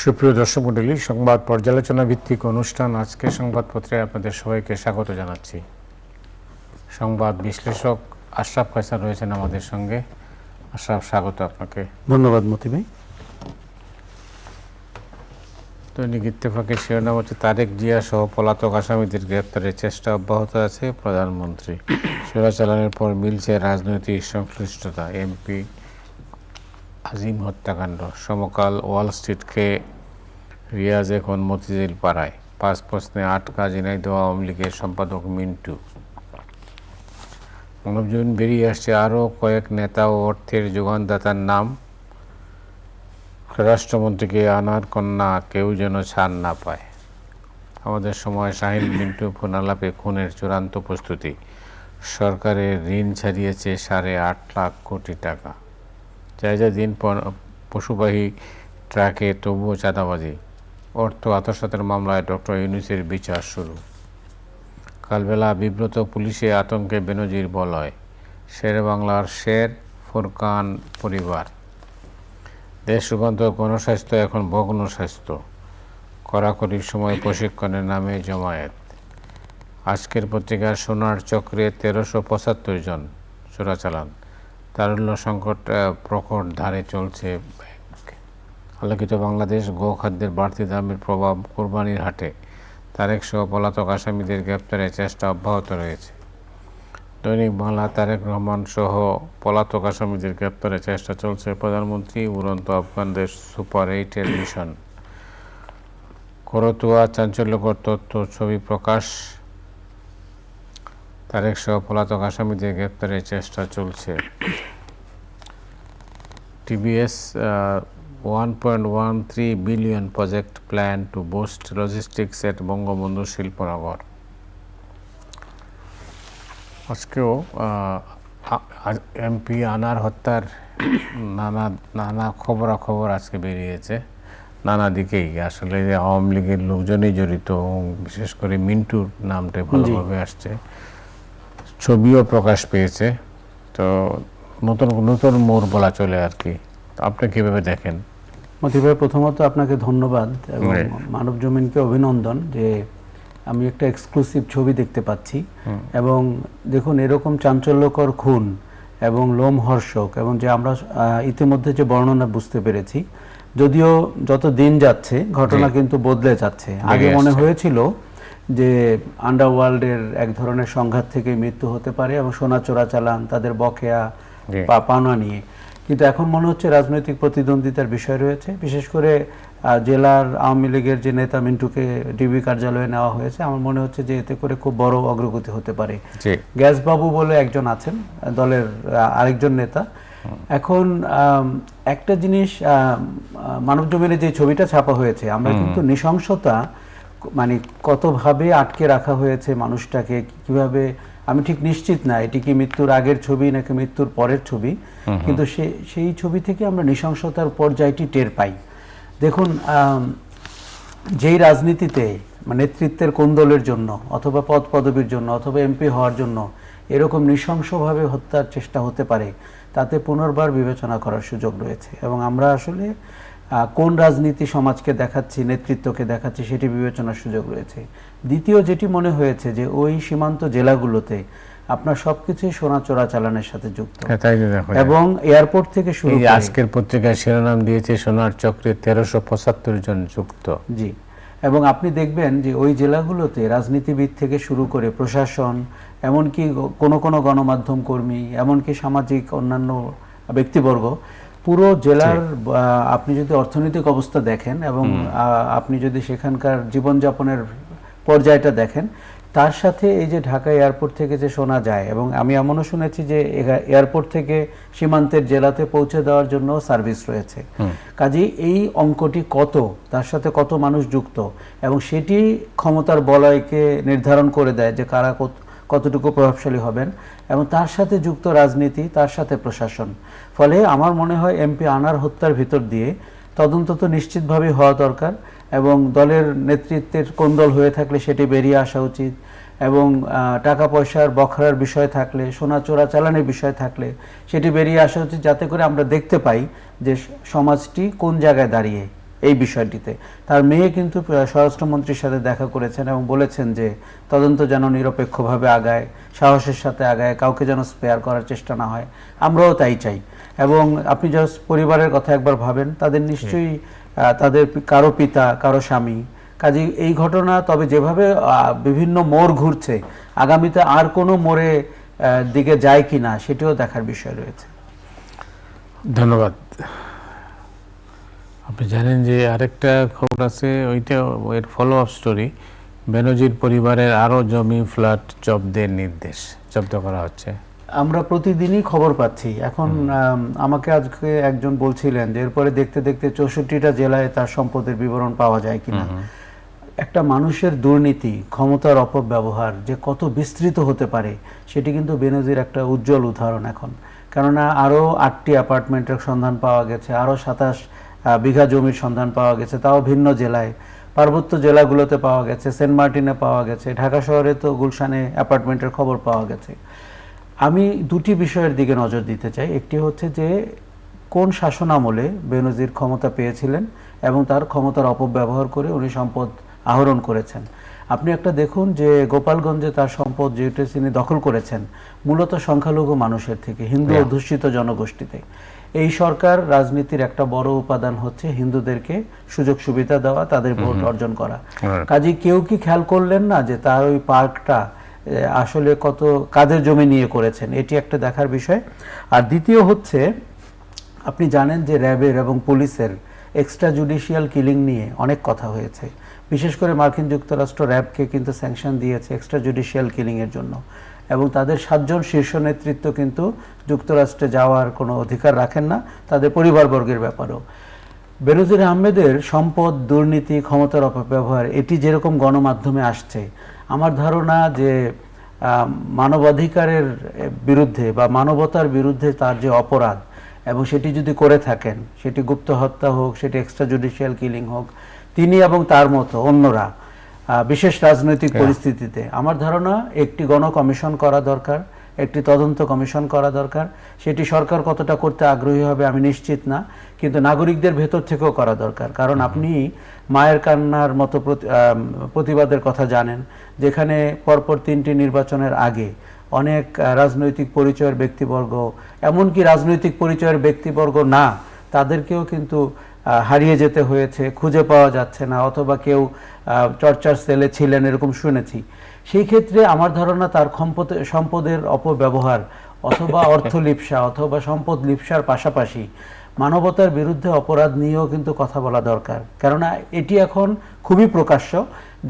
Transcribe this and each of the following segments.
সুপ্রিয় দর্শক মণ্ডলী, সংবাদ পর্যালোচনা ভিত্তিক অনুষ্ঠান আজকে সংবাদপত্রে আপনাদের সবাইকে স্বাগত জানাচ্ছি। সংবাদ বিশ্লেষক আশরাফ কায়সার রয়েছেন আমাদের সঙ্গে। আশরাফ, স্বাগত আপনাকে। ধন্যবাদ মতি ভাই। দৈনিক ইত্তেফাকের শিরোনাম হচ্ছে তারেক জিয়া সহ পলাতক আসামিদের গ্রেপ্তারের চেষ্টা অব্যাহত আছে প্রধানমন্ত্রী। চোরাচালানের পর মিলছে রাজনৈতিক সংশ্লিষ্টতা, এমপি আজিম হত্যাকাণ্ড, সমকাল ওয়াল স্ট্রিট খেয়ে রিয়াজ এখন মতিঝিল পাড়ায়, 5 প্রশ্নে আটকা ঝিনাইদহ আওয়ামী লীগের সম্পাদক মিন্টু। মানবজমিন বেরিয়ে আসছে আরও কয়েক নেতা ও অর্থের যোগানদাতার নাম। স্বরাষ্ট্রমন্ত্রীকে আনার কন্যা কেউ যেন ছাড় না পায়। আমাদের সময় শাহিন মিন্টু ফোন আলাপে খুনের চূড়ান্ত প্রস্তুতি। সরকারের ঋণ ছাড়িয়েছে 8.5 লাখ কোটি টাকা। জায়জা দিন পশুবাহী ট্রাকে তবুও চাঁদাবাজি। অর্থ আত্মসাতের মামলায় ডক্টর ইউনূসের বিচার শুরু। কালবেলা বিব্রত পুলিশে আতঙ্কে বেনজির বলয়। শেরে বাংলার শের ফোরকান পরিবার। দেশ রূপান্তর গণস্বাস্থ্য এখন ভগ্ন স্বাস্থ্য। কড়াকড়ির সময় প্রশিক্ষণের নামে জমায়েত। আজকের পত্রিকার সোনার চক্রে 1375 জন চোরাচালান। তারল্য সংকট প্রকট ধারে চলছে ব্যাংক। আলোকিত বাংলাদেশ, গোখাদ্যের বাড়তি দামের প্রভাব কোরবানির হাটে। তারেক সহ পলাতক আসামিদের গ্রেপ্তারের চেষ্টা অব্যাহত রয়েছে। দৈনিক বাংলা, তারেক রহমান সহ পলাতক আসামিদের গ্রেপ্তারের চেষ্টা চলছে প্রধানমন্ত্রী। উড়ন্ত আফগানদের সুপার 8-এর মিশন। করতোয়া চাঞ্চল্যকর তথ্য, ছবি প্রকাশ। তারেক সহ পলাতক আসামিদের গ্রেপ্তারের চেষ্টা চলছে। TBS 1.13 billion project plan to boost logistics at Bangabandhu Shilpanagar. আজকেও এমপি আনার হত্যার নানা খবরাখবর আজকে বেরিয়েছে নানা দিকেই। আসলে আওয়ামী লীগের লোকজনই জড়িত, বিশেষ করে মিন্টুর নামটা ভালোভাবে আসছে। ছবিও প্রকাশ পেয়েছে। তো নতুন নতুন মোড় বলা চলে আর কি। আপনি কিভাবে দেখেন? মতি ভাই, প্রথমত আপনাকে ধন্যবাদ এবং মানবজমিনকে অভিনন্দন যে আমি একটা এক্সক্লুসিভ ছবি দেখতে পাচ্ছি। এবং দেখুন, এরকম চাঞ্চল্যকর খুন এবং লোমহর্ষক এবং যে আমরা ইতিমধ্যে যে বর্ণনা বুঝতে পেরেছি, যদিও যত দিন যাচ্ছে ঘটনা কিন্তু বদলে যাচ্ছে। আগে মনে হয়েছিল যে আন্ডারওয়ার্ল্ডের এক ধরনের সংঘাত থেকে মৃত্যু হতে পারে এবং সোনা চোরাচালান, তাদের বকেয়া পাওনা নিয়ে, কিন্তু এখন মনে হচ্ছে রাজনৈতিক প্রতিদ্বন্দ্বিতার বিষয় রয়েছে। বিশেষ করে জেলার আওয়ামী লীগের যে নেতা মিন্টুকে ডিবি কার্যালয়ে নেওয়া হয়েছে, আমার মনে হচ্ছে যে এতে করে খুব বড় অগ্রগতি হতে পারে। গ্যাসবাবু বলে একজন আছেন দলের আরেকজন নেতা। এখন একটা জিনিস, মানবজমিনে যে ছবিটা ছাপা হয়েছে, আমরা কিন্তু নৃশংসতা মানে কতভাবে আটকে রাখা হয়েছে মানুষটাকে, কিভাবে, আমি ঠিক নিশ্চিত না এটি কি মৃত্যুর আগের ছবি নাকি মৃত্যুর পরের ছবি, কিন্তু সেই ছবি থেকে আমরা নৃশংসতার পর্যায়টি টের পাই। দেখুন, যেই রাজনীতিতে নেতৃত্বের কোন্দলের জন্য অথবা পদ পদবীর জন্য অথবা এমপি হওয়ার জন্য এরকম নৃশংসভাবে হত্যার চেষ্টা হতে পারে, তাতে পুনর্বার বিবেচনা করার সুযোগ রয়েছে। এবং আমরা আসলে কোন রাজনীতি সমাজকে দেখাচ্ছি, নেতৃত্বকে দেখাচ্ছি, সেটি বিবেচনার সুযোগ রয়েছে। দ্বিতীয় যেটি মনে হয়েছে যে ওই সীমান্ত জেলাগুলোতে আপনার সবকিছুই সোনা চোরাচালানের সাথে যুক্ত এবং এয়ারপোর্ট থেকে শুরু করে, আজকের পত্রিকায় শিরোনাম দিয়েছে সোনার চক্রে 1375 জন যুক্ত। জি, এবং আপনি দেখবেন যে ওই জেলাগুলোতে রাজনীতিবিদ থেকে শুরু করে প্রশাসন, এমনকি কোনো কোনো গণমাধ্যম কর্মী, এমনকি সামাজিক অন্যান্য ব্যক্তিবর্গ, পুরো জেলার আপনি যদি অর্থনৈতিক অবস্থা দেখেন এবং আপনি যদি সেখানকার জীবনযাপনের পর্যায়টা দেখেন, তার সাথে এই যে ঢাকা এয়ারপোর্ট থেকে যে শোনা যায়, এবং আমি এমনও শুনেছি যে এয়ারপোর্ট থেকে সীমান্তের জেলাতে পৌঁছে দেওয়ার জন্য সার্ভিস রয়েছে। কাজেই এই অঙ্কটি কত, তার সাথে কত মানুষ যুক্ত, এবং সেটি ক্ষমতার বলয়কে নির্ধারণ করে দেয় যে কারা কতটুকু প্রভাবশালী হবেন, এবং তার সাথে যুক্ত রাজনীতি, তার সাথে প্রশাসন। ফলে আমার মনে হয় এমপি আনার হত্যার ভিতর দিয়ে তদন্ত তো নিশ্চিতভাবে হওয়া দরকার, এবং দলের নেতৃত্বের কোন্দল হয়ে থাকলে সেটি বেরিয়ে আসা উচিত, এবং টাকা পয়সার বখরার বিষয় থাকলে, সোনা চোরাচালানের বিষয় থাকলে সেটি বেরিয়ে আসা উচিত, যাতে করে আমরা দেখতে পাই যে সমাজটি কোন জায়গায় দাঁড়িয়ে এই বিষয়টিতে। তার মেয়ে কিন্তু স্বরাষ্ট্রমন্ত্রীর সাথে দেখা করেছেন এবং বলেছেন যে তদন্ত যেন নিরপেক্ষভাবে আগায়, সাহসের সাথে আগায়, কাউকে যেন স্পেয়ার করার চেষ্টা না হয়। আমরাও তাই চাই। এবং আপনি জাস্ট পরিবারের কথা একবার ভাবেন, তাদের নিশ্চয়ই তাদের কারো পিতা, কারো স্বামী, কাজেই এই ঘটনা তবে যেভাবে বিভিন্ন মোড় ঘুরছে, আগামীতে আর কোনো মোড়ে দিকে যায় কিনা সেটিও দেখার বিষয় রয়েছে। ধন্যবাদ। আপনি জানেন যে আরেকটা খবর আছে, ওইটা এর ফলো আপ স্টোরি, বেনজির পরিবারের আরও জমি ফ্ল্যাট জব্দের নির্দেশ, জব্দ করা হচ্ছে। আমরা প্রতিদিনই খবর পাচ্ছি। এখন আমাকে আজকে একজন বলছিলেন যে এরপরে দেখতে দেখতে 64টা জেলায় তার সম্পদের বিবরণ পাওয়া যায় কিনা। একটা মানুষের দুর্নীতি, ক্ষমতার অপব্যবহার যে কত বিস্তৃত হতে পারে সেটি কিন্তু বেনজির একটা উজ্জ্বল উদাহরণ এখন। কেননা আরও 8টি অ্যাপার্টমেন্টের সন্ধান পাওয়া গেছে, আরও 27 বিঘা জমির সন্ধান পাওয়া গেছে, তাও ভিন্ন জেলায়। পার্বত্য জেলাগুলোতে পাওয়া গেছে, সেন্ট মার্টিনে পাওয়া গেছে, ঢাকা শহরে তো গুলশানে অ্যাপার্টমেন্টের খবর পাওয়া গেছে। আমি দুটি বিষয়ের দিকে নজর দিতে চাই। একটি হচ্ছে যে কোন শাসনামলে বেনজির ক্ষমতা পেয়েছিলেন এবং তার ক্ষমতার অপব্যবহার করে উনি সম্পদ আহরণ করেছেন। আপনি একটা দেখুন যে গোপালগঞ্জে তার সম্পদ যেটা তিনি দখল করেছেন মূলত সংখ্যালঘু মানুষের থেকে, হিন্দু অধ্যুষিত জনগোষ্ঠীতে। এই সরকার রাজনীতির একটা বড় উপাদান হচ্ছে হিন্দুদেরকে সুযোগ সুবিধা দেওয়া, তাদের ভোট অর্জন করা। কাজেই কেউ কি খেয়াল করলেন না যে তার ওই পার্কটা আসলে কত কাদের জমি নিয়ে করেছেন, এটি একটা দেখার বিষয়। আর দ্বিতীয় হচ্ছে, আপনি জানেন যে র্যাবের এবং পুলিশের এক্সট্রা জুডিশিয়াল কিলিং নিয়ে অনেক কথা হয়েছে। বিশেষ করে মার্কিন যুক্তরাষ্ট্র র্যাবকে কিন্তু স্যাংশন দিয়েছে এক্সট্রা জুডিশিয়াল কিলিংয়ের জন্য, এবং তাদের 7 জন শীর্ষ নেতৃত্ব কিন্তু যুক্তরাষ্ট্রে যাওয়ার কোনো অধিকার রাখেন না, তাদের পরিবারবর্গের ব্যাপারেও। বেনজির আহমেদের সম্পদ, দুর্নীতি, ক্ষমতার অপব্যবহার এটি যেরকম গণমাধ্যমে আসছে, আমার ধারণা যে মানবাধিকারের বিরুদ্ধে বা মানবতার বিরুদ্ধে তার যে অপরাধ, এবং সেটি যদি করে থাকেন, সেটি গুপ্ত হত্যা হোক, সেটি এক্সট্রা জুডিশিয়াল কিলিং হোক, তিনি এবং তার মতো অন্যরা বিশেষ রাজনৈতিক পরিস্থিতিতে আমার ধারণা একটি গণকমিশন করা দরকার, একটি তদন্ত কমিশন করা দরকার। সেটি সরকার কতটা করতে আগ্রহী হবে আমি নিশ্চিত না, কিন্তু নাগরিকদের ভেতর থেকেও করা দরকার। কারণ আপনি মায়ের কান্নার মতো প্রতিবাদের কথা জানেন, যেখানে পরপর 3টি নির্বাচনের আগে অনেক রাজনৈতিক পরিচয়ের ব্যক্তিবর্গ, এমনকি রাজনৈতিক পরিচয়ের ব্যক্তিবর্গ না, তাদেরকেও কিন্তু হারিয়ে যেতে হয়েছে, খুঁজে পাওয়া যাচ্ছে না, অথবা কেউ চর্চার সেলে ছিলেন এরকম শুনেছি। সেই ক্ষেত্রে আমার ধারণা তার সম্পদের অপব্যবহার অথবা অর্থ লিপ্সা অথবা সম্পদ লিপ্সার পাশাপাশি মানবতার বিরুদ্ধে অপরাধ নিয়েও কিন্তু কথা বলা দরকার। কেননা এটি এখন খুবই প্রকাশ্য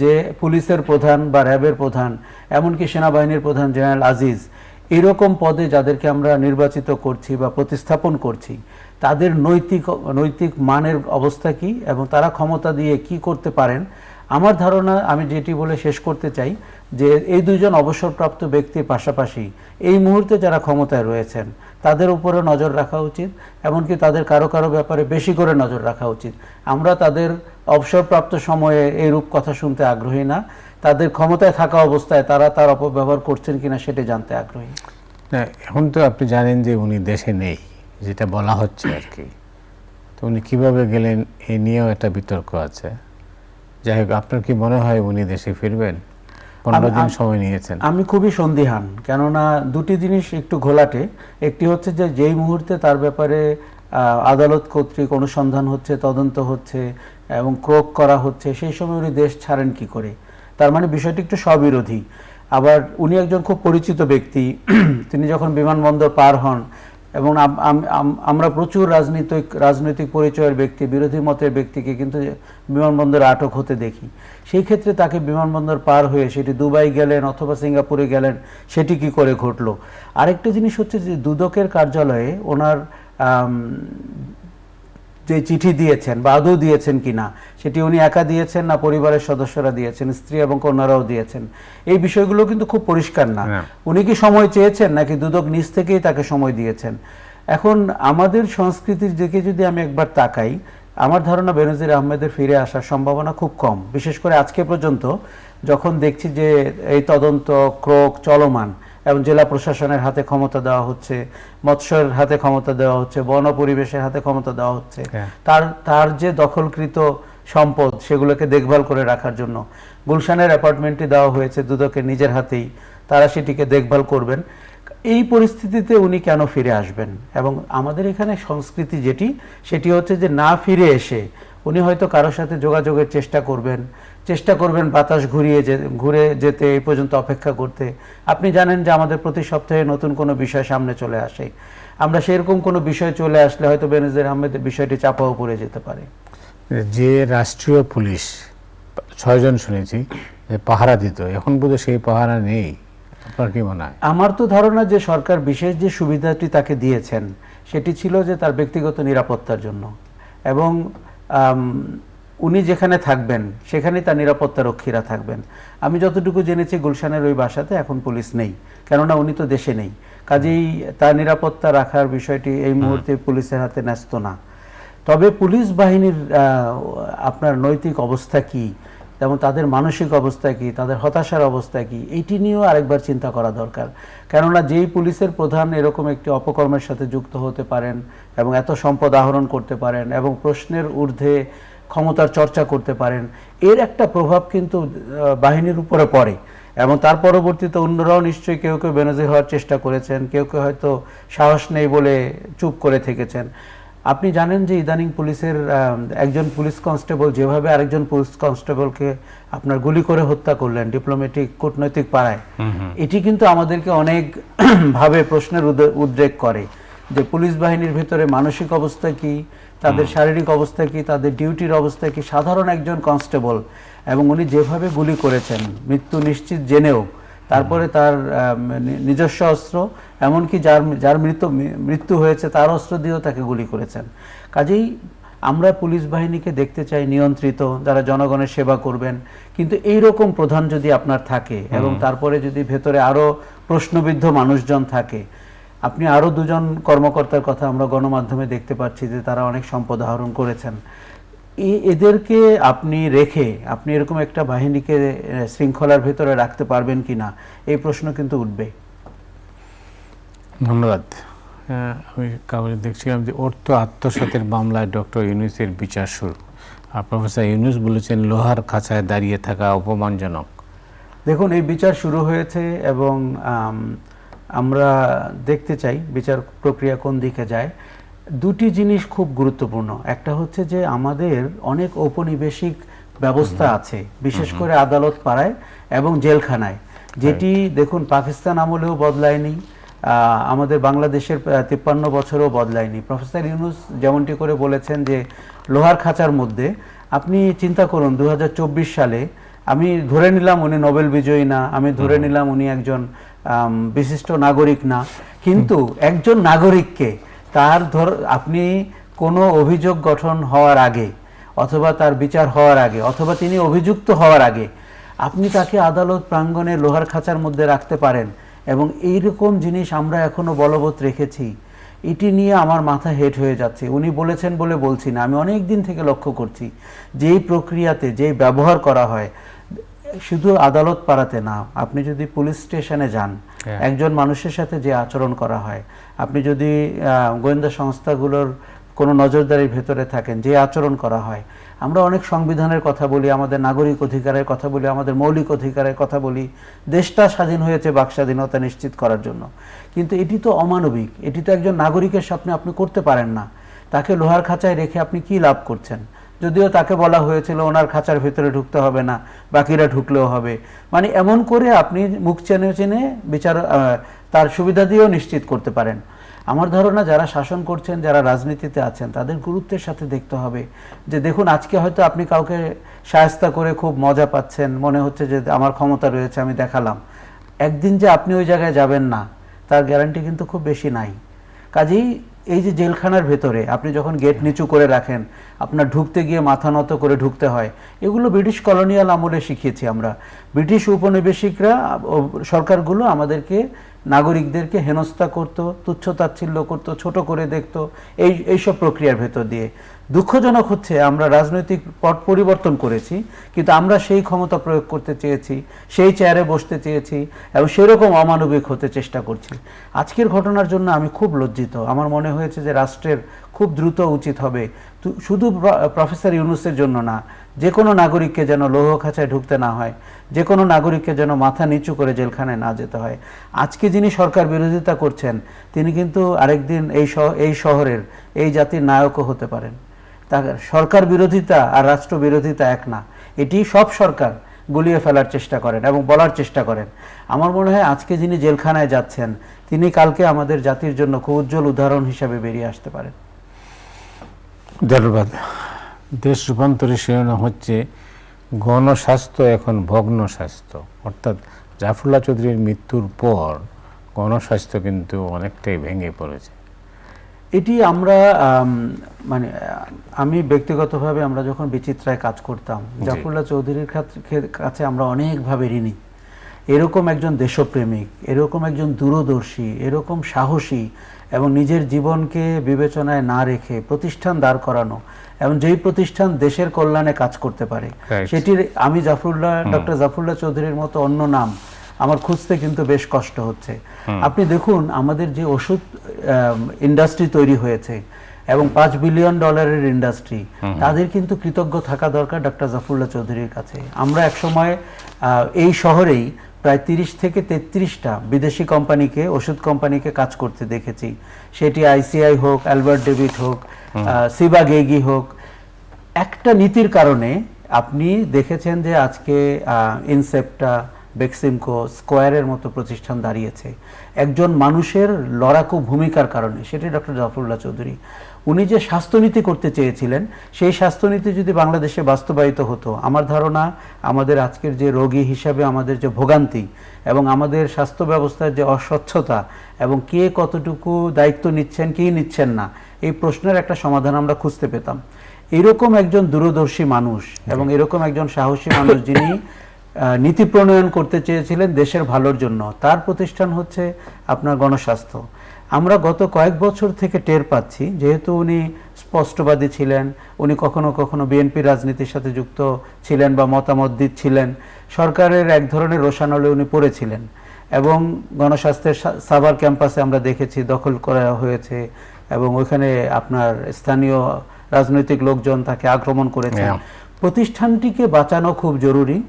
যে পুলিশের প্রধান বা র্যাবের প্রধান, এমনকি সেনাবাহিনীর প্রধান জেনারেল আজিজ, এরকম পদে যাদেরকে আমরা নির্বাচিত করছি বা প্রতিস্থাপন করছি, তাদের নৈতিক মানের অবস্থা কি এবং তারা ক্ষমতা দিয়ে কি করতে পারেন। আমার ধারণা, আমি যেটি বলে শেষ করতে চাই, যে এই দুইজন অবসরপ্রাপ্ত ব্যক্তির পাশাপাশি এই মুহূর্তে যারা ক্ষমতায় রয়েছেন তাদের উপরে নজর রাখা উচিত, এমনকি তাদের কারো কারো ব্যাপারে বেশি করে নজর রাখা উচিত। আমরা তাদের অবসরপ্রাপ্ত সময়ে এইরূপ কথা শুনতে আগ্রহী না, তাদের ক্ষমতায় থাকা অবস্থায় তারা তার অপব্যবহার করছেন কিনা সেটা জানতে আগ্রহী। এখন তো আপনি জানেন যে উনি দেশে নেই, যেটা বলা হচ্ছে আর কি, তো উনি কীভাবে গেলেন এই নিয়েও একটা বিতর্ক আছে। যাই হোক, আপনার কি মনে হয় উনি দেশে ফিরবেন? 15 দিন সময় নিয়েছেন। আমি খুবই সন্দিহান, কেননা দুটি জিনিস একটু ঘোলাটে। একটি হচ্ছে যে যেই মুহূর্তে তার ব্যাপারে আদালত কর্তৃক অনুসন্ধান হচ্ছে, তদন্ত হচ্ছে এবং ক্রোক করা হচ্ছে, সেই সময় উনি দেশ ছাড়েন কি করে? তার মানে বিষয়টি একটু স্ববিরোধী। আবার উনি একজন খুব পরিচিত ব্যক্তি, তিনি যখন বিমানবন্দর পার হন, এবং আমরা প্রচুর রাজনৈতিক পরিচয়ের ব্যক্তি, বিরোধী মতের ব্যক্তিকে কিন্তু বিমানবন্দরে আটক হতে দেখি। সেই ক্ষেত্রে তাকে বিমানবন্দর পার হয়ে সেটি দুবাই গেলেন অথবা সিঙ্গাপুরে গেলেন, সেটি কি করে ঘটলো? আরেকটা জিনিস হচ্ছে যে দুদকের কার্যালয়ে ওনার যে চিঠি দিয়েছেন বা আদৌ দিয়েছেন কিনা, সেটি উনি একা দিয়েছেন না পরিবারের সদস্যরা দিয়েছেন, স্ত্রী এবং কন্যারাও দিয়েছেন, এই বিষয়গুলো কিন্তু খুব পরিষ্কার না। উনি কি সময় চেয়েছেন নাকি দুদক নিজ থেকেই তাকে সময় দিয়েছেন? এখন আমাদের সংস্কৃতির দিকে যদি আমি একবার তাকাই, আমার ধারণা বেনজির আহমেদের ফিরে আসার সম্ভাবনা খুব কম। বিশেষ করে আজকে পর্যন্ত যখন দেখছি যে এই তদন্ত ক্রোক চলমান, এবং জেলা প্রশাসনের হাতে ক্ষমতা দেওয়া হচ্ছে, মৎস্যের হাতে ক্ষমতা দেওয়া হচ্ছে, বন পরিবেশের হাতে ক্ষমতা দেওয়া হচ্ছে। তার যে দখলকৃত সম্পদ সেগুলোকে দেখভাল করে রাখার জন্য গুলশানের অ্যাপার্টমেন্টটি দেওয়া হয়েছে দুদকের নিজের হাতেই, তারা সেটিকে দেখভাল করবেন। এই পরিস্থিতিতে উনি কেন ফিরে আসবেন? এবং আমাদের এখানে সংস্কৃতি সেটি হচ্ছে যে না ফিরে এসে উনি হয়তো কারোর সাথে যোগাযোগের চেষ্টা করবেন বাতাস ঘুরে যেতে, এই পর্যন্ত অপেক্ষা করতে। আপনি জানেন যে আমাদের প্রতি সপ্তাহে নতুন কোনো বিষয় সামনে চলে আসে, আমরা সেরকম কোনো বিষয় চলে আসলে হয়তো বেনজির আহমেদের বিষয়টি চাপাও পড়ে যেতে পারে। যে রাষ্ট্রীয় পুলিশ 6 জন শুনেছি যে পাহারা দিত, এখন বোধহয় সেই পাহারা নেই, আপনার কি মনে হয়? আমার তো ধারণা যে সরকার বিশেষ যে সুবিধাটি তাকে দিয়েছেন সেটি ছিল যে তার ব্যক্তিগত নিরাপত্তার জন্য, এবং উনি যেখানে থাকবেন সেখানেই তার নিরাপত্তা রক্ষীরা থাকবেন। আমি যতটুকু জেনেছি গুলশানের ওই বাসাতে এখন পুলিশ নেই, কেননা উনি তো দেশে নেই, কাজেই তার নিরাপত্তা রাখার বিষয়টি এই মুহূর্তে পুলিশের হাতে ন্যস্ত না। তবে পুলিশ বাহিনীর আপনার নৈতিক অবস্থা কি, যেমন তাদের মানসিক অবস্থা কি, তাদের হতাশার অবস্থা কি, এইটি নিয়েও আরেকবার চিন্তা করা দরকার। কেননা যেই পুলিশের প্রধান এরকম একটি অপকর্মের সাথে যুক্ত হতে পারেন এবং এত সম্পদ আহরণ করতে পারেন এবং প্রশ্নের ঊর্ধ্বে ক্ষমতার চর্চা করতে পারেন, এর একটা প্রভাব কিন্তু বাহিনীর উপরে পড়ে। এবং তার পরবর্তীতে অন্যরাও নিশ্চয়ই কেউ কেউ বেনজির হওয়ার চেষ্টা করেছেন, কেউ কেউ হয়তো সাহস নেই বলে চুপ করে থেকেছেন। আপনি জানেন যে ইদানিং পুলিশের একজন পুলিশ কনস্টেবল যেভাবে আরেকজন পুলিশ কনস্টেবলকে আপনার গুলি করে হত্যা করলেন ডিপ্লোম্যাটিক কূটনৈতিক পাড়ায়, এটি কিন্তু আমাদেরকে অনেক ভাবে প্রশ্নের উদ্রেক করে যে পুলিশ বাহিনীর ভিতরে মানসিক অবস্থা কি, তাদের শারীরিক অবস্থা কি, তাদের ডিউটির অবস্থা কি। সাধারণ একজন কনস্টেবল এবং উনি যেভাবে গুলি করেছেন মৃত্যু নিশ্চিত জেনেও, তারপরে তার নিজস্ব অস্ত্র, এমনকি যার মৃত্যু হয়েছে তার অস্ত্র দিয়েও তাকে গুলি করেছেন। কাজেই আমরা পুলিশ বাহিনীকে দেখতে চাই নিয়ন্ত্রিত, যারা জনগণের সেবা করবেন। কিন্তু এই রকম প্রধান যদি আপনার থাকে এবং তারপরে যদি ভেতরে আরো প্রশ্নবিদ্ধ মানুষজন থাকে, আপনি আরো 2 জন কর্মকর্তার কথা আমরা গণমাধ্যমে দেখতে পাচ্ছি যে তারা অনেক সম্পদ আহরণ করেছেন, এদেরকে আপনি রেখে আপনি এরকম একটা বাহিনীকে শৃঙ্খলার ভেতরে রাখতে পারবেন কিনা, এই প্রশ্ন কিন্তু উঠবে। ধন্যবাদ। আমি কাগজে দেখছিলাম যে অর্থ আত্মসাতের মামলায় ডক্টর ইউনূসের বিচার শুরু। প্রফেসর ইউনূস বলেছেন লোহার খাঁচায় দাঁড়িয়ে থাকা অপমানজনক। দেখুন, এই বিচার শুরু হয়েছে এবং আমরা দেখতে চাই বিচার প্রক্রিয়া কোন দিকে যায়। 2টি জিনিস খুব গুরুত্বপূর্ণ। একটা হচ্ছে যে আমাদের অনেক ঔপনিবেশিক ব্যবস্থা আছে, বিশেষ করে আদালত পাড়ায় এবং জেলখানায়, যেটি দেখুন পাকিস্তান আমলেও বদলায়নি, আমাদের বাংলাদেশের 53 বছরেও বদলায়নি। প্রফেসর ইউনূস যেমনটি করে বলেছেন যে লোহার খাঁচার মধ্যে, আপনি চিন্তা করুন 2024 সালে আমি ধরে নিলাম উনি নোবেল বিজয়ী না, আমি ধরে নিলাম উনি একজন বিশিষ্ট নাগরিক না, কিন্তু একজন নাগরিককে আপনি কোনো অভিযোগ গঠন হওয়ার আগে অথবা তার বিচার হওয়ার আগে অথবা তিনি অভিযুক্ত হওয়ার আগে আপনি তাকে আদালত প্রাঙ্গণে লোহার খাঁচার মধ্যে রাখতে পারেন, এবং এইরকম জিনিস আমরা এখনো বলবৎ রেখেছি। এটি নিয়ে আমার মাথা হেট হয়ে যাচ্ছে। উনি বলেছেন বলে বলছি না, আমি অনেক দিন থেকে লক্ষ্য করছি যেই প্রক্রিয়াতে যেই ব্যবহার করা হয়, শুধু আদালত পাড়াতে না, আপনি যদি পুলিশ স্টেশনে যান, একজন মানুষের সাথে যে আচরণ করা হয়, আপনি যদি গোয়েন্দা সংস্থাগুলোর কোনো নজরদারির ভেতরে থাকেন, যে আচরণ করা হয়। আমরা অনেক সংবিধানের কথা বলি, আমাদের নাগরিক অধিকারের কথা বলি, আমাদের মৌলিক অধিকারের কথা বলি, দেশটা স্বাধীন হয়েছে বাক স্বাধীনতা নিশ্চিত করার জন্য, কিন্তু এটি তো অমানবিক। এটি তো একজন নাগরিকের সামনে আপনি করতে পারেন না। তাকে লোহার খাঁচায় রেখে আপনি কি লাভ করছেন? যদিও তাকে বলা হয়েছিল ওনার খাঁচার ভিতরে ঢুকতে হবে না, বাকিরা ঢুকলেও হবে। মানে এমন করে আপনি মুখ চেনে চেনে বিচার তার সুবিধা দিয়েও নিশ্চিত করতে পারেন। আমার ধারণা যারা শাসন করছেন, যারা রাজনীতিতে আছেন, তাদের গুরুত্বের সাথে দেখতে হবে যে দেখুন, আজকে হয়তো আপনি কাউকে শায়েস্তা করে খুব মজা পাচ্ছেন, মনে হচ্ছে যে আমার ক্ষমতা রয়েছে, আমি দেখালাম। একদিন যে আপনি ওই জায়গায় যাবেন না, তার গ্যারান্টি কিন্তু খুব বেশি নাই। কাজেই এই যে জেলখানার ভেতরে আপনি যখন গেট নিচু করে রাখেন, আপনার ঢুকতে গিয়ে মাথা নত করে ঢুকতে হয়, এগুলো ব্রিটিশ কলোনিয়াল আমলে শিখিয়েছি আমরা। ব্রিটিশ উপনিবেশিকরা, সরকারগুলো আমাদেরকে, নাগরিকদেরকে হেনস্থা করতো, তুচ্ছ তাচ্ছিল্য করতো, ছোট করে দেখতো, এইসব প্রক্রিয়ার ভেতর দিয়ে। দুঃখজনক হচ্ছে আমরা রাজনৈতিক পট পরিবর্তন করেছি, কিন্তু আমরা সেই ক্ষমতা প্রয়োগ করতে চেয়েছি, সেই চেয়ারে বসতে চেয়েছি এবং সেরকম অমানবিক হতে চেষ্টা করছি। আজকের ঘটনার জন্য আমি খুব লজ্জিত। আমার মনে হয়েছে যে রাষ্ট্রের খুব দ্রুত উচিত হবে, শুধু প্রফেসর ইউনূসের জন্য না, যে কোনো নাগরিককে যেন লৌহ খাঁচায় ঢুকতে না হয়, যে কোনো নাগরিককে যেন মাথা নিচু করে জেলখানায় না যেতে হয়। আজকে যিনি সরকার বিরোধিতা করছেন তিনি কিন্তু আরেকদিন এই শহরের, এই জাতির নায়কও হতে পারেন। তা সরকার বিরোধিতা আর রাষ্ট্র বিরোধিতা এক না, এটি সব সরকার গুলিয়ে ফেলার চেষ্টা করেন এবং বলার চেষ্টা করেন। আমার মনে হয় আজকে যিনি জেলখানায় যাচ্ছেন তিনি কালকে আমাদের জাতির জন্য খুব উজ্জ্বল উদাহরণ হিসাবে বেরিয়ে আসতে পারেন। ধন্যবাদ। দেশ রূপান্তরের শিরোনাম হচ্ছে গণস্বাস্থ্য এখন ভগ্ন স্বাস্থ্য, অর্থাৎ জাফরুল্লাহ চৌধুরীর মৃত্যুর পর গণস্বাস্থ্য কিন্তু অনেকটাই ভেঙে পড়েছে। এটি আমরা মানে আমি ব্যক্তিগতভাবে আমরা যখন বিচিত্রায় কাজ করতাম, জাফরুল্লাহ চৌধুরীর কাছে আমরা অনেকভাবে ঋণী। এরকম একজন দেশপ্রেমিক, এরকম একজন দূরদর্শী, এরকম সাহসী এবং নিজের জীবনকে বিবেচনায় না রেখে প্রতিষ্ঠান দাঁড় করানো এবং যেই প্রতিষ্ঠান দেশের কল্যাণে কাজ করতে পারে সেটির আমি ডক্টর জাফরুল্লাহ চৌধুরীর মতো অন্য নাম আমার খুঁজতে কিন্তু বেশ কষ্ট হচ্ছে। আপনি দেখুন আমাদের যে ওষুধ ইন্ডাস্ট্রি তৈরি হয়েছে এবং $5 বিলিয়ন ইন্ডাস্ট্রি, তাদের কিন্তু কৃতজ্ঞ থাকা দরকার ডক্টর জাফরুল্লাহ চৌধুরীর কাছে। আমরা একসময় এই শহরেই প্রায় 30 থেকে 33টা বিদেশি কোম্পানিকে, ওষুধ কোম্পানিকে কাজ করতে দেখেছি। সেটি আইসিআই হোক, অ্যালবার্ট ডেভিড হোক, সিবাগেগি হোক। একটা নীতির কারণে আপনি দেখেছেন যে আজকে ইনসেপ্টা, বেক্সিমকো, স্কোয়ারের মতো প্রতিষ্ঠান দাঁড়িয়েছে একজন মানুষের লড়াকু ভূমিকার কারণে, সেটি ডক্টর জাফরুল্লাহ চৌধুরী। উনি যে স্বাস্থ্যনীতি করতে চেয়েছিলেন সেই স্বাস্থ্যনীতি যদি বাংলাদেশে বাস্তবায়িত হতো, আমার ধারণা আমাদের আজকের যে রোগী হিসাবে আমাদের যে ভোগান্তি এবং আমাদের স্বাস্থ্য ব্যবস্থার যে অস্বচ্ছতা এবং কে কতটুকু দায়িত্ব নিচ্ছেন, কি নিচ্ছেন না, এই প্রশ্নের একটা সমাধান আমরা খুঁজতে পেতাম। এরকম একজন দূরদর্শী মানুষ এবং এরকম একজন সাহসী মানুষ যিনি নীতি প্রণয়ন করতে চেয়েছিলেন দেশের ভালোর জন্য, তার প্রতিষ্ঠান হচ্ছে আপনার গণস্বাস্থ্য। আমরা গত কয়েক বছর থেকে টের পাচ্ছি, যেহেতু উনি স্পষ্টবাদী ছিলেন, উনি কখনো কখনো বিএনপি রাজনীতির সাথে যুক্ত ছিলেন বা মতামত দিচ্ছিলেন, সরকারের এক ধরনের রোষানলে উনি পড়েছিলেন এবং গণস্বাস্থ্যের সাভার ক্যাম্পাসে আমরা দেখেছি দখল করা হয়েছে এবং ওইখানে আপনার স্থানীয় রাজনৈতিক লোকজন তাকে আক্রমণ করেছেন। প্রতিষ্ঠানটিকে বাঁচানো খুব জরুরি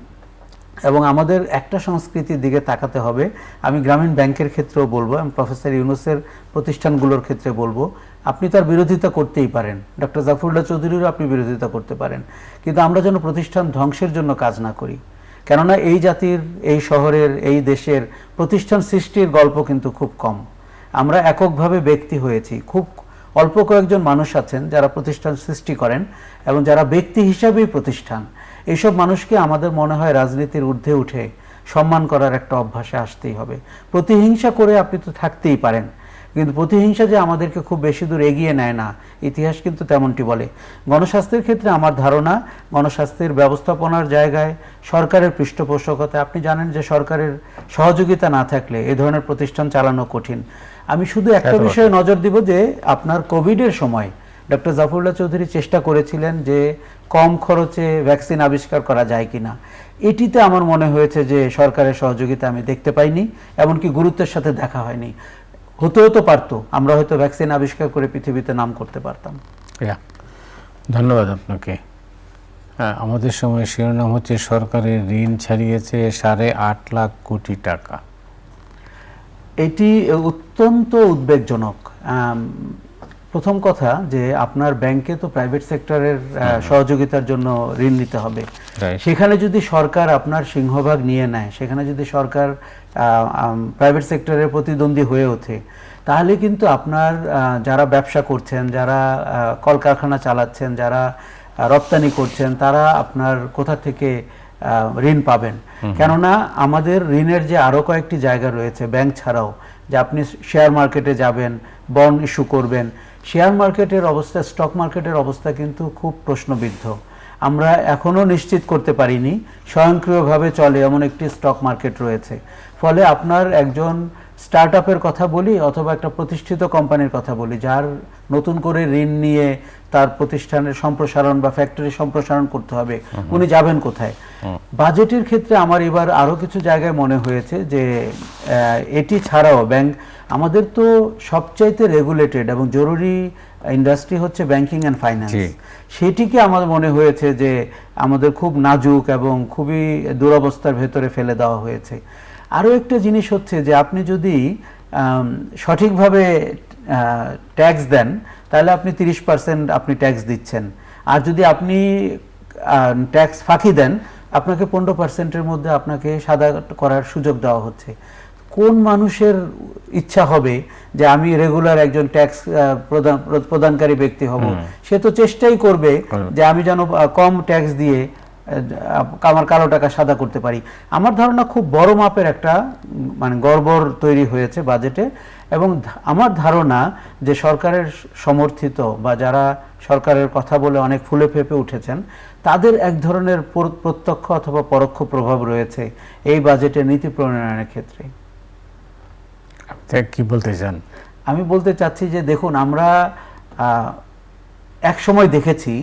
এবং আমাদের একটা সংস্কৃতির দিকে তাকাতে হবে। আমি গ্রামীণ ব্যাংকের ক্ষেত্রেও বলবো, আমি প্রফেসর ইউনূসের প্রতিষ্ঠানগুলোর ক্ষেত্রে বলবো, আপনি তার বিরোধিতা করতেই পারেন, ডক্টর জাফরুল্লাহ চৌধুরীরও আপনি বিরোধিতা করতে পারেন, কিন্তু আমরা যেন প্রতিষ্ঠান ধ্বংসের জন্য কাজ না করি। কেননা এই জাতির, এই শহরের, এই দেশের প্রতিষ্ঠান সৃষ্টির গল্প কিন্তু খুব কম। আমরা এককভাবে ব্যক্তি হয়েছি, খুব অল্প কয়েকজন মানুষ আছেন যারা প্রতিষ্ঠান সৃষ্টি করেন এবং যারা ব্যক্তি হিসাবেই প্রতিষ্ঠান। এইসব মানুষকে আমাদের মনে হয় রাজনীতির ঊর্ধ্বে উঠে সম্মান করার একটা অভ্যাসে আসতেই হবে। প্রতিহিংসা করে আপনি তো থাকতেই পারেন, কিন্তু প্রতিহিংসা যে আমাদেরকে খুব বেশি দূর এগিয়ে নেয় না, ইতিহাস কিন্তু তেমনটি বলে। গণস্বাস্থ্যের ক্ষেত্রে আমার ধারণা, গণস্বাস্থ্যের ব্যবস্থাপনার জায়গায় সরকারের পৃষ্ঠপোষকতা, আপনি জানেন যে সরকারের সহযোগিতা না থাকলে এ ধরনের প্রতিষ্ঠান চালানো কঠিন। আমি শুধু একটা বিষয়ে নজর দিব যে আপনার কোভিডের সময় ডক্টর জাফরুল্লাহ চৌধুরী চেষ্টা করেছিলেন যে কম খরচে ভ্যাকসিন আবিষ্কার করা যায় কিনা। এটিতে আমার মনে হয়েছে যে সরকারের সহযোগিতা আমি দেখতে পাইনি, এমনকি গুরুত্বের সাথে দেখা হয়নি। হতেও তো পারতো, আমরা হয়তো ভ্যাকসিন আবিষ্কার করে পৃথিবীতে নাম করতে পারতাম। ধন্যবাদ আপনাকে। আমাদের সময় শিরোনাম হচ্ছে সরকারের ঋণ ছাড়িয়েছে 8.5 লাখ কোটি টাকা। এটি অত্যন্ত উদ্বেগজনক। প্রথম কথা যে আপনার ব্যাংকে তো প্রাইভেট সেক্টরের সহযোগিতার জন্য ঋণ নিতে হবে। সেখানে যদি সরকার আপনার সিংহভাগ নিয়ে নেয়, সেখানে যদি সরকার প্রাইভেট সেক্টরের প্রতিদ্বন্দ্বী হয়ে ওঠে, তাহলে কিন্তু আপনার যারা ব্যবসা করছেন, যারা কলকারখানা চালাচ্ছেন, যারা রপ্তানি করছেন, তারা আপনার কোথা থেকে ঋণ পাবেন? কেননা আমাদের ঋণের যে আরও কয়েকটি জায়গা রয়েছে ব্যাংক ছাড়াও, যে আপনি শেয়ার মার্কেটে যাবেন, বন্ড ইস্যু করবেন। শেয়ার মার্কেটের অবস্থা, স্টক মার্কেটের অবস্থা কিন্তু খুব প্রশ্নবিদ্ধ। আমরা এখনও নিশ্চিত করতে পারিনি স্বয়ংক্রিয়ভাবে চলে এমন একটি স্টক মার্কেট রয়েছে। ফলে আপনার একজন স্টার্ট আপের কথা বলি অথবা একটা প্রতিষ্ঠিত কোম্পানির কথা বলি, যার নতুন করে ঋণ নিয়ে তার প্রতিষ্ঠানের সম্প্রসারণ বা ফ্যাক্টরি সম্প্রসারণ করতে হবে, উনি যাবেন কোথায়? বাজেটের ক্ষেত্রে আমার এবার আরও কিছু জায়গায় মনে হয়েছে যে এটি ছাড়াও ব্যাংক, আমাদের তো সবচাইতে রেগুলেটেড এবং জরুরি ইন্ডাস্ট্রি হচ্ছে ব্যাংকিং অ্যান্ড ফাইন্যান্স। সেটিকে আমার মনে হয়েছে যে আমাদের খুব নাজুক এবং খুবই দুরবস্থার ভেতরে ফেলে দেওয়া হয়েছে। আরও একটা জিনিস হচ্ছে যে আপনি যদি সঠিকভাবে ট্যাক্স দেন তাহলে আপনি 30% আপনি ট্যাক্স দিচ্ছেন, আর যদি আপনি ট্যাক্স ফাঁকি দেন আপনাকে 15%-এর মধ্যে আপনাকে সাদা করার সুযোগ দেওয়া হচ্ছে। কোন মানুষের ইচ্ছা হবে যে আমি রেগুলার একজন ট্যাক্স প্রদানকারী ব্যক্তি হব? সে তো চেষ্টাই করবে যে আমি যেন কম ট্যাক্স দিয়ে আমার কালো টাকা সাদা করতে পারি। আমার ধারণা খুব বড় মাপের একটা মানে গড়বড় তৈরি হয়েছে বাজেটে, এবং আমার ধারণা যে সরকারের সমর্থিত বা যারা সরকারের কথা বলে অনেক ফুলে ফেঁপে উঠেছেন তাদের এক ধরনের প্রত্যক্ষ অথবা পরোক্ষ প্রভাব রয়েছে এই বাজেটের নীতি প্রণয়নের ক্ষেত্রে। কি বলতে চান? আমি বলতে চাচ্ছি যে দেখুন, আমরা এক সময় দেখেছি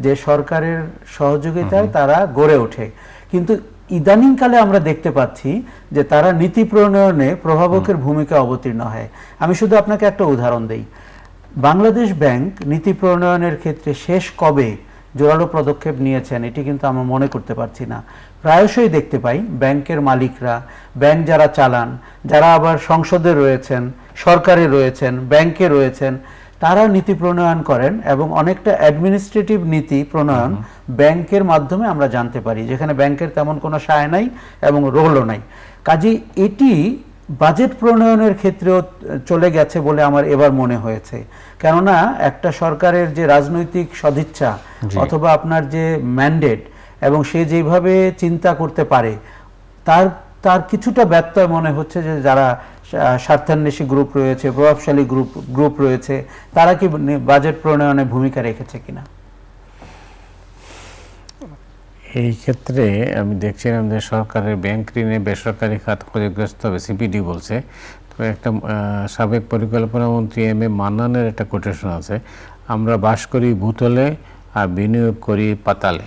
যে সরকারের সহযোগিতায় তারা গড়ে ওঠে, কিন্তু ইদানিংকালে আমরা দেখতে পাচ্ছি যে তারা নীতি প্রণয়নে প্রভাবকের ভূমিকা অবতীর্ণ হয়। আমি শুধু আপনাকে একটা উদাহরণ দেই। বাংলাদেশ ব্যাংক নীতি প্রণয়নের ক্ষেত্রে শেষ কবে জোরালো পদক্ষেপ নিয়েছেন এটি কিন্তু আমরা মনে করতে পারছি না। প্রায়শই দেখতে পাই ব্যাংকের মালিকরা, ব্যাংক যারা চালান, যারা আবার সংসদে রয়েছেন, সরকারে রয়েছেন, ব্যাংকে রয়েছেন, তারা নীতি প্রণয়ন করেন এবং অনেকটা অ্যাডমিনিস্ট্রেটিভ নীতি প্রণয়ন ব্যাংকের মাধ্যমে আমরা জানতে পারি, যেখানে ব্যাংকের তেমন কোনো সায় নাই এবং রোলও নাই। কাজেই এটি বাজেট প্রণয়নের ক্ষেত্রেও চলে গেছে বলে আমার এবার মনে হয়েছে। কেননা একটা সরকারের যে রাজনৈতিক সদিচ্ছা অথবা আপনার যে ম্যান্ডেট এবং সে যেভাবে চিন্তা করতে পারে তার কিছুটা ব্যত্যয় মনে হচ্ছে যে যারা স্বার্থান্বেষী গ্রুপ রয়েছে, প্রভাবশালী গ্রুপ রয়েছে, তারা কি বাজেট প্রণয়নে ভূমিকা রেখেছে কিনা। এই ক্ষেত্রে আমি দেখছিলাম যে সরকারের ব্যাংক ঋণে বেসরকারি খাত ক্ষতিগ্রস্ত হবে, সিপিডি বলছে। তো একটা সাবেক পরিকল্পনা মন্ত্রী এম এ মান্নানের একটা কোটেশন আছে, আমরা বাস করি ভূতলে আর বিনিয়োগ করি পাতালে।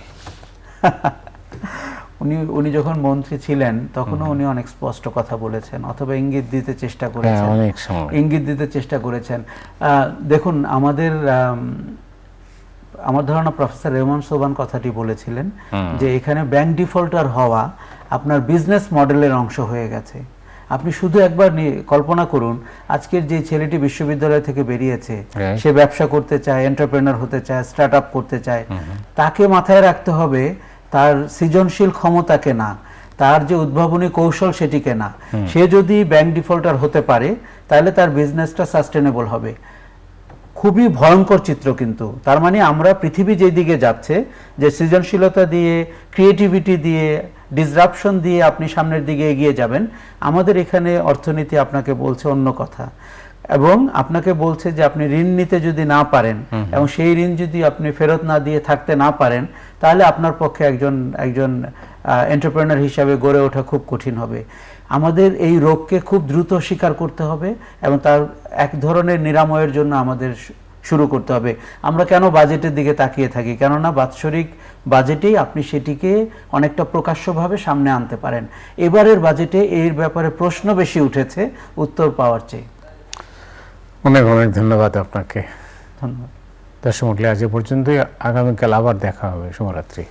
উনি যখন মন্ত্রী ছিলেন তখনও উনি অনেক স্পষ্ট কথা বলেছেন অথবা ইঙ্গিত দিতে চেষ্টা করেছেন, ইঙ্গিত দিতে চেষ্টা করেছেন। দেখুন, আমার ধারণা প্রফেসর রেহমান সোবহান কথাটি বলেছিলেন যে এখানে ব্যাংক ডিফল্টার হওয়া আপনার বিজনেস মডেলের অংশ হয়ে গেছে। আপনি শুধু একবার কল্পনা করুন, আজকের যে ছেলেটি বিশ্ববিদ্যালয় থেকে বেরিয়েছে, সে ব্যবসা করতে চায়, এন্টারপ্রেনার হতে চায়, স্টার্ট আপ করতে চায়, তাকে মাথায় রাখতে হবে তার সৃজনশীল ক্ষমতাকে না, তার যে উদ্ভাবনী কৌশল সেটিকে না। সে যদি ব্যাংক ডিফল্টার হতে পারে তাহলে তার বিজনেসটা সাস্টেনেবল হবে। খুবই ভয়ঙ্কর চিত্র কিন্তু। তার মানে আমরা পৃথিবী যেদিকে যাচ্ছে, যে সৃজনশীলতা দিয়ে, ক্রিয়েটিভিটি দিয়ে, ডিসরাপশন দিয়ে আপনি সামনের দিকে এগিয়ে যাবেন, আমাদের এখানে অর্থনীতি আপনাকে বলছে অন্য কথা এবং আপনাকে বলছে যে আপনি ঋণ নিতে যদি না পারেন এবং সেই ঋণ যদি আপনি ফেরত না দিয়ে থাকতে না পারেন তাহলে আপনার পক্ষে একজন এন্টারপ্রেনার হিসাবে গড়ে ওঠা খুব কঠিন হবে। আমাদের এই রোগকে খুব দ্রুত স্বীকার করতে হবে এবং তার এক ধরনের নিরাময়ের জন্য আমাদের শুরু করতে হবে। আমরা কেন বাজেটের দিকে তাকিয়ে থাকি? কেননা বাৎসরিক বাজেটেই আপনি সেটিকে অনেকটা প্রকাশ্যভাবে সামনে আনতে পারেন। এবারের বাজেটে এর ব্যাপারে প্রশ্ন বেশি উঠেছে উত্তর পাওয়ার চেয়ে। অনেক অনেক ধন্যবাদ আপনাকে। ধন্যবাদ। দর্শক মণ্ডলী, আজ পর্যন্তই। আগামীকাল আবার দেখা হবে। শুভরাত্রি।